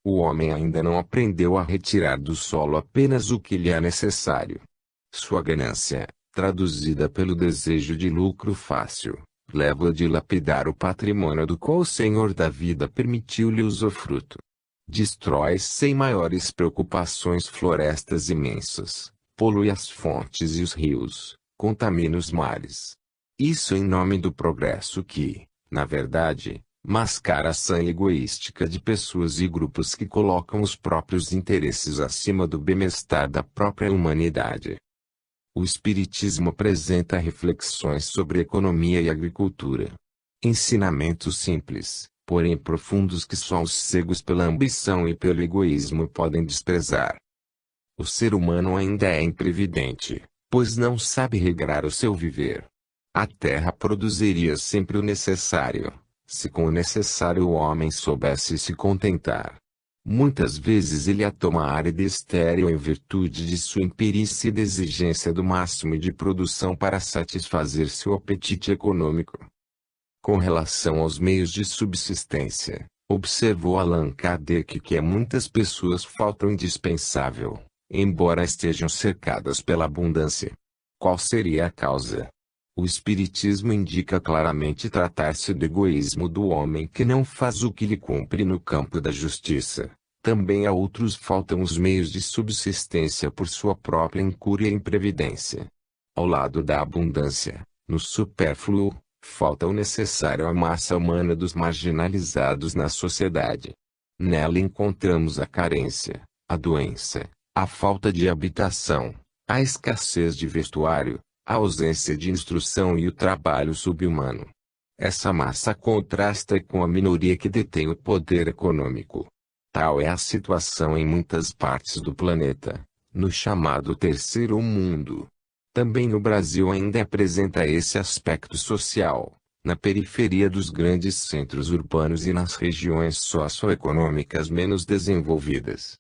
O homem ainda não aprendeu a retirar do solo apenas o que lhe é necessário. Sua ganância, traduzida pelo desejo de lucro fácil, leva-o a dilapidar o patrimônio do qual o Senhor da vida permitiu-lhe usufruto. Destrói sem maiores preocupações florestas imensas, polui as fontes e os rios, contamina os mares. Isso em nome do progresso que, na verdade, mascara a ação egoística de pessoas e grupos que colocam os próprios interesses acima do bem-estar da própria humanidade. O Espiritismo apresenta reflexões sobre economia e agricultura. Ensinamentos simples, porém profundos que só os cegos pela ambição e pelo egoísmo podem desprezar. O ser humano ainda é imprevidente, pois não sabe regrar o seu viver. A terra produziria sempre o necessário, se com o necessário o homem soubesse se contentar. Muitas vezes ele a toma árida e estéril em virtude de sua imperícia e da exigência do máximo de produção para satisfazer seu apetite econômico. Com relação aos meios de subsistência, observou Allan Kardec que a muitas pessoas falta o indispensável, embora estejam cercadas pela abundância. Qual seria a causa? O Espiritismo indica claramente tratar-se do egoísmo do homem que não faz o que lhe cumpre no campo da justiça. Também a outros faltam os meios de subsistência por sua própria incúria e imprevidência. Ao lado da abundância, no supérfluo, falta o necessário à massa humana dos marginalizados na sociedade. Nela encontramos a carência, a doença, a falta de habitação, a escassez de vestuário, a ausência de instrução e o trabalho subhumano. Essa massa contrasta com a minoria que detém o poder econômico. Tal é a situação em muitas partes do planeta, no chamado Terceiro Mundo. Também no Brasil ainda apresenta esse aspecto social, na periferia dos grandes centros urbanos e nas regiões socioeconômicas menos desenvolvidas.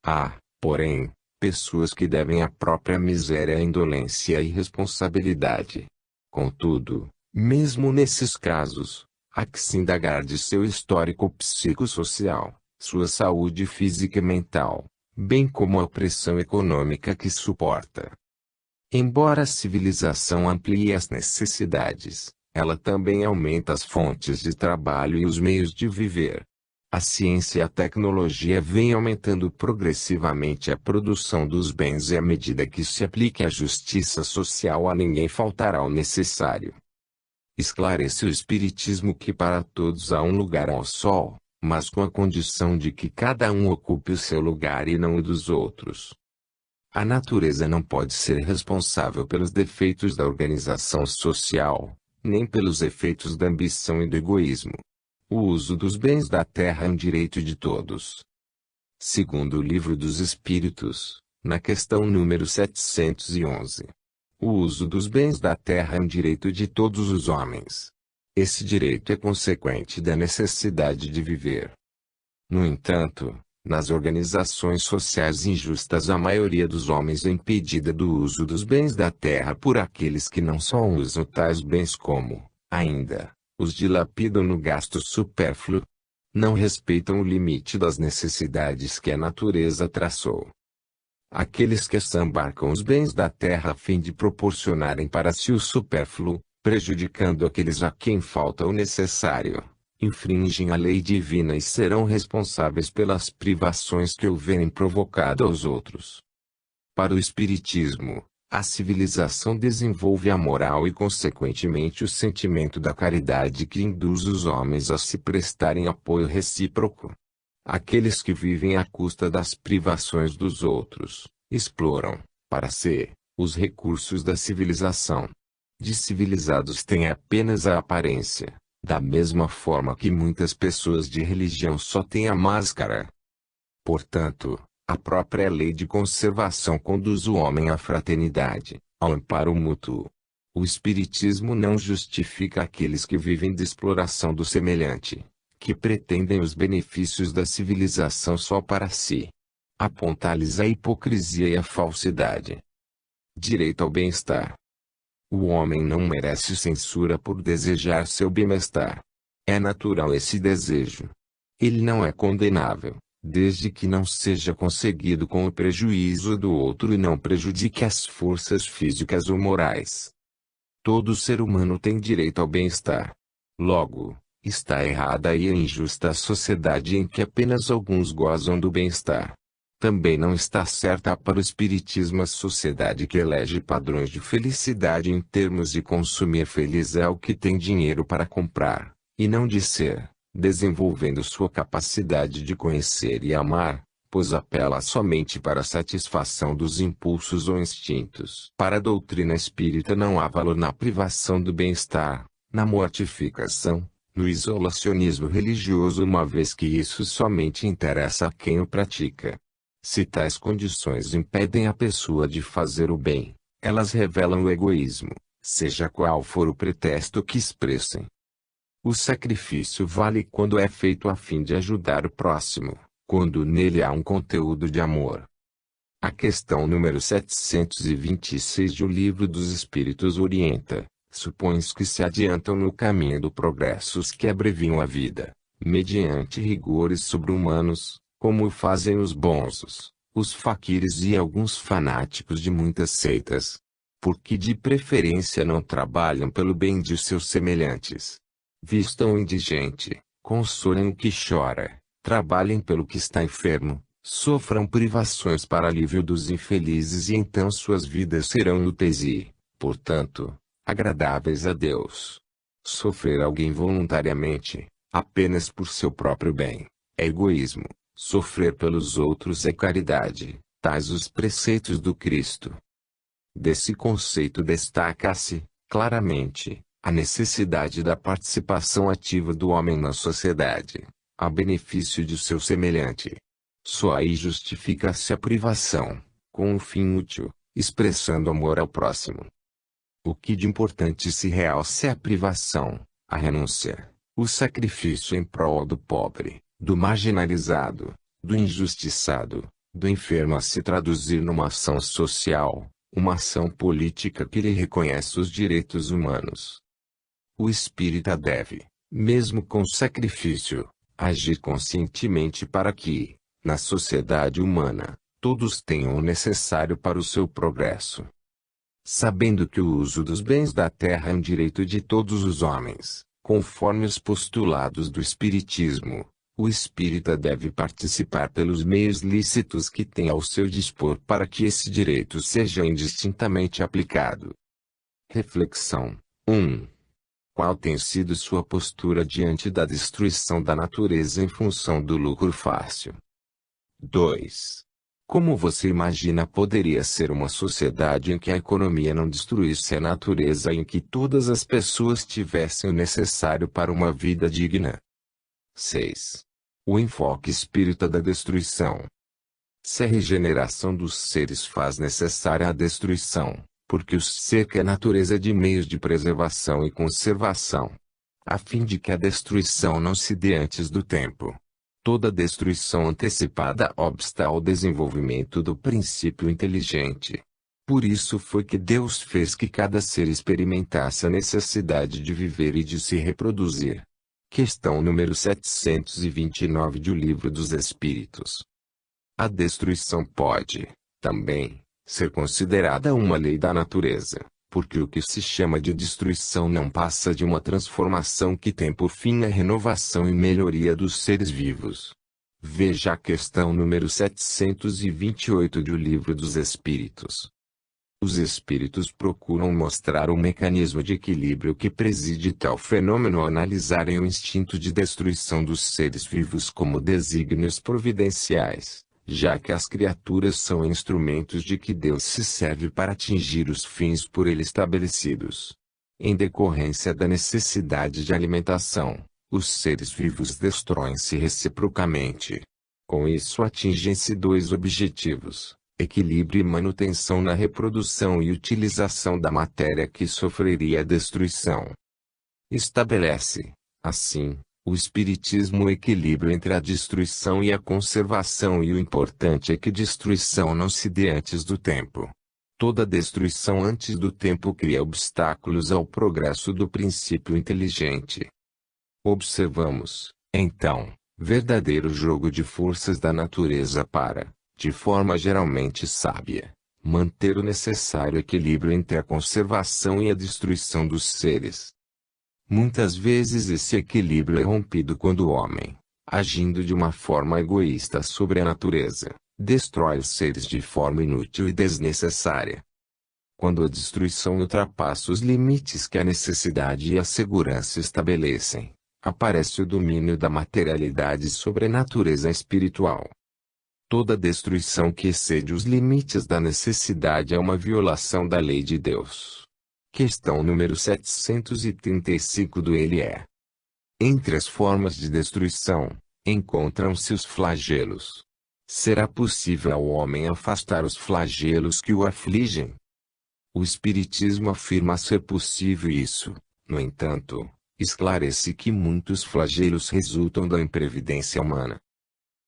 Há, porém, pessoas que devem à própria miséria à indolência e irresponsabilidade. Contudo, mesmo nesses casos, há que se indagar de seu histórico psicossocial, sua saúde física e mental, bem como a opressão econômica que suporta. Embora a civilização amplie as necessidades, ela também aumenta as fontes de trabalho e os meios de viver. A ciência e a tecnologia vêm aumentando progressivamente a produção dos bens e à medida que se aplique a justiça social a ninguém faltará o necessário. Esclarece o Espiritismo que para todos há um lugar ao sol, mas com a condição de que cada um ocupe o seu lugar e não o dos outros. A natureza não pode ser responsável pelos defeitos da organização social, nem pelos efeitos da ambição e do egoísmo. O uso dos bens da terra é um direito de todos. Segundo o Livro dos Espíritos, na questão número 711. O uso dos bens da terra é um direito de todos os homens. Esse direito é consequente da necessidade de viver. No entanto, nas organizações sociais injustas a maioria dos homens é impedida do uso dos bens da terra por aqueles que não só usam tais bens como, ainda, os dilapidam no gasto supérfluo. não respeitam o limite das necessidades que a natureza traçou. Aqueles que assambarcam os bens da terra a fim de proporcionarem para si o supérfluo, prejudicando aqueles a quem falta o necessário, infringem a lei divina e serão responsáveis pelas privações que houverem provocado aos outros. Para o Espiritismo, a civilização desenvolve a moral e consequentemente o sentimento da caridade que induz os homens a se prestarem apoio recíproco. Aqueles que vivem à custa das privações dos outros, exploram, para si, os recursos da civilização. De civilizados têm apenas a aparência, da mesma forma que muitas pessoas de religião só têm a máscara. Portanto, a própria lei de conservação conduz o homem à fraternidade, ao amparo mútuo. O Espiritismo não justifica aqueles que vivem de exploração do semelhante, que pretendem os benefícios da civilização só para si. Aponta-lhes a hipocrisia e a falsidade. Direito ao bem-estar. O homem não merece censura por desejar seu bem-estar. É natural esse desejo. Ele não é condenável, desde que não seja conseguido com o prejuízo do outro e não prejudique as forças físicas ou morais. Todo ser humano tem direito ao bem-estar. Logo, está errada e injusta a sociedade em que apenas alguns gozam do bem-estar. Também não está certa para o Espiritismo a sociedade que elege padrões de felicidade em termos de consumir feliz é o que tem dinheiro para comprar, e não de ser, desenvolvendo sua capacidade de conhecer e amar, pois apela somente para a satisfação dos impulsos ou instintos. Para a doutrina espírita não há valor na privação do bem-estar, na mortificação, no isolacionismo religioso, uma vez que isso somente interessa a quem o pratica. Se tais condições impedem a pessoa de fazer o bem, elas revelam o egoísmo, seja qual for o pretexto que expressem. O sacrifício vale quando é feito a fim de ajudar o próximo, quando nele há um conteúdo de amor. A questão número 726 do Livro dos Espíritos orienta: supõe-se que se adiantam no caminho do progresso os que abreviam a vida, mediante rigores sobre-humanos, como o fazem os bonzos, os faquires e alguns fanáticos de muitas seitas. Porque de preferência não trabalham pelo bem de seus semelhantes. Vistam o indigente, consolem o que chora, trabalhem pelo que está enfermo, sofram privações para alívio dos infelizes e então suas vidas serão úteis e, portanto, agradáveis a Deus. Sofrer alguém voluntariamente, apenas por seu próprio bem, é egoísmo. Sofrer pelos outros é caridade, tais os preceitos do Cristo. Desse conceito destaca-se, claramente, a necessidade da participação ativa do homem na sociedade, a benefício de seu semelhante. Só aí justifica-se a privação, com um fim útil, expressando amor ao próximo. O que de importante se realça é a privação, a renúncia, o sacrifício em prol do pobre, do marginalizado, do injustiçado, do enfermo, a se traduzir numa ação social, uma ação política que lhe reconhece os direitos humanos. O espírita deve, mesmo com sacrifício, agir conscientemente para que, na sociedade humana, todos tenham o necessário para o seu progresso. Sabendo que o uso dos bens da terra é um direito de todos os homens, conforme os postulados do Espiritismo, o espírita deve participar pelos meios lícitos que tem ao seu dispor para que esse direito seja indistintamente aplicado. Reflexão 1. Qual tem sido sua postura diante da destruição da natureza em função do lucro fácil? 2. Como você imagina poderia ser uma sociedade em que a economia não destruísse a natureza e em que todas as pessoas tivessem o necessário para uma vida digna? 6. O enfoque espírita da destruição. Se a regeneração dos seres faz necessária a destruição, porque os cerca a natureza de meios de preservação e conservação, a fim de que a destruição não se dê antes do tempo. Toda destruição antecipada obsta ao desenvolvimento do princípio inteligente. Por isso foi que Deus fez que cada ser experimentasse a necessidade de viver e de se reproduzir. Questão número 729 do Livro dos Espíritos. A destruição pode, também, ser considerada uma lei da natureza, porque o que se chama de destruição não passa de uma transformação que tem por fim a renovação e melhoria dos seres vivos. Veja a questão número 728 do Livro dos Espíritos. Os espíritos procuram mostrar o mecanismo de equilíbrio que preside tal fenômeno ao analisarem o instinto de destruição dos seres vivos como desígnios providenciais, já que as criaturas são instrumentos de que Deus se serve para atingir os fins por ele estabelecidos. Em decorrência da necessidade de alimentação, os seres vivos destroem-se reciprocamente. Com isso atingem-se dois objetivos: equilíbrio e manutenção na reprodução e utilização da matéria que sofreria a destruição. Estabelece, assim, o Espiritismo o equilíbrio entre a destruição e a conservação, e o importante é que destruição não se dê antes do tempo. Toda destruição antes do tempo cria obstáculos ao progresso do princípio inteligente. Observamos, então, verdadeiro jogo de forças da natureza para, de forma geralmente sábia, manter o necessário equilíbrio entre a conservação e a destruição dos seres. Muitas vezes esse equilíbrio é rompido quando o homem, agindo de uma forma egoísta sobre a natureza, destrói os seres de forma inútil e desnecessária. Quando a destruição ultrapassa os limites que a necessidade e a segurança estabelecem, aparece o domínio da materialidade sobre a natureza espiritual. Toda destruição que excede os limites da necessidade é uma violação da lei de Deus. Questão número 735 do Ele é. Entre as formas de destruição, encontram-se os flagelos. Será possível ao homem afastar os flagelos que o afligem? O Espiritismo afirma ser possível isso. No entanto, esclarece que muitos flagelos resultam da imprevidência humana.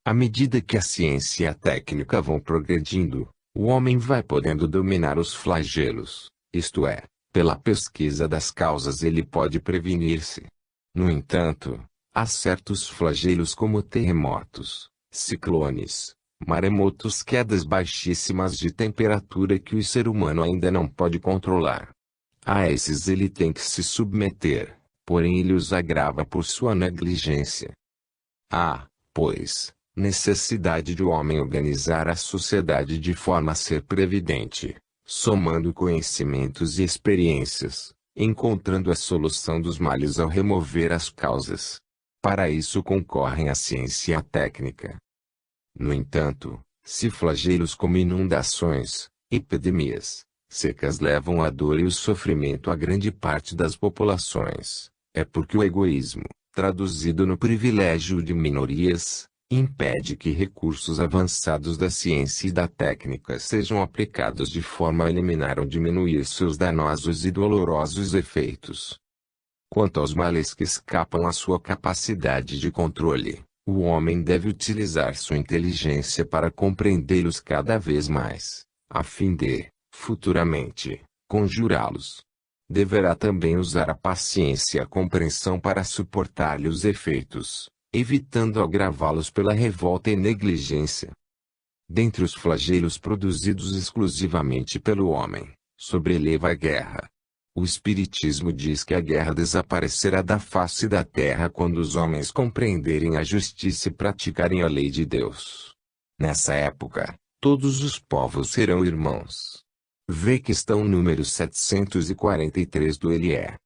À medida que a ciência e a técnica vão progredindo, o homem vai podendo dominar os flagelos, isto é, pela pesquisa das causas ele pode prevenir-se. No entanto, há certos flagelos como terremotos, ciclones, maremotos, quedas baixíssimas de temperatura que o ser humano ainda não pode controlar. A esses ele tem que se submeter, porém ele os agrava por sua negligência. Há, pois, necessidade de o homem organizar a sociedade de forma a ser previdente, somando conhecimentos e experiências, encontrando a solução dos males ao remover as causas. Para isso concorrem a ciência e a técnica. No entanto, se flagelos como inundações, epidemias, secas levam a dor e o sofrimento a grande parte das populações, é porque o egoísmo, traduzido no privilégio de minorias, impede que recursos avançados da ciência e da técnica sejam aplicados de forma a eliminar ou diminuir seus danosos e dolorosos efeitos. Quanto aos males que escapam à sua capacidade de controle, o homem deve utilizar sua inteligência para compreendê-los cada vez mais, a fim de, futuramente, conjurá-los. Deverá também usar a paciência e a compreensão para suportar-lhe os efeitos, evitando agravá-los pela revolta e negligência. Dentre os flagelos produzidos exclusivamente pelo homem, sobreleva a guerra. O Espiritismo diz que a guerra desaparecerá da face da terra quando os homens compreenderem a justiça e praticarem a lei de Deus. Nessa época, todos os povos serão irmãos. Vê questão número 743 do Ele é.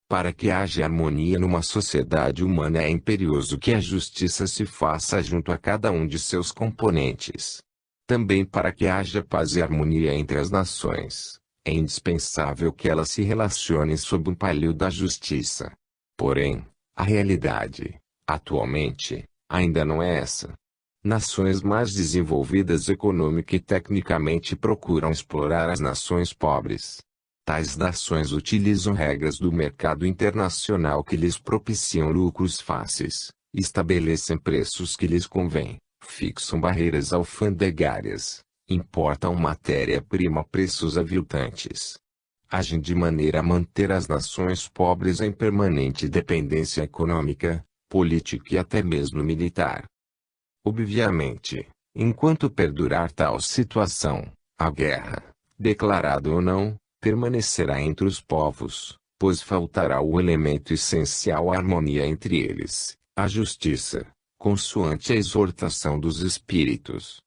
Para que haja harmonia numa sociedade humana é imperioso que a justiça se faça junto a cada um de seus componentes. Também para que haja paz e harmonia entre as nações, é indispensável que elas se relacionem sob o palio da justiça. Porém, a realidade, atualmente, ainda não é essa. Nações mais desenvolvidas econômica e tecnicamente procuram explorar as nações pobres. Tais nações utilizam regras do mercado internacional que lhes propiciam lucros fáceis, estabelecem preços que lhes convém, fixam barreiras alfandegárias, importam matéria-prima a preços aviltantes. agem de maneira a manter as nações pobres em permanente dependência econômica, política e até mesmo militar. Obviamente, enquanto perdurar tal situação, a guerra, declarada ou não, permanecerá entre os povos, pois faltará o elemento essencial à harmonia entre eles, a justiça, consoante a exortação dos espíritos.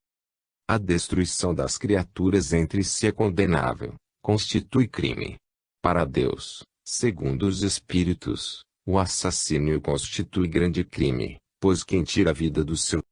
A destruição das criaturas entre si é condenável, constitui crime. Para Deus, segundo os espíritos, o assassínio constitui grande crime, pois quem tira a vida do seu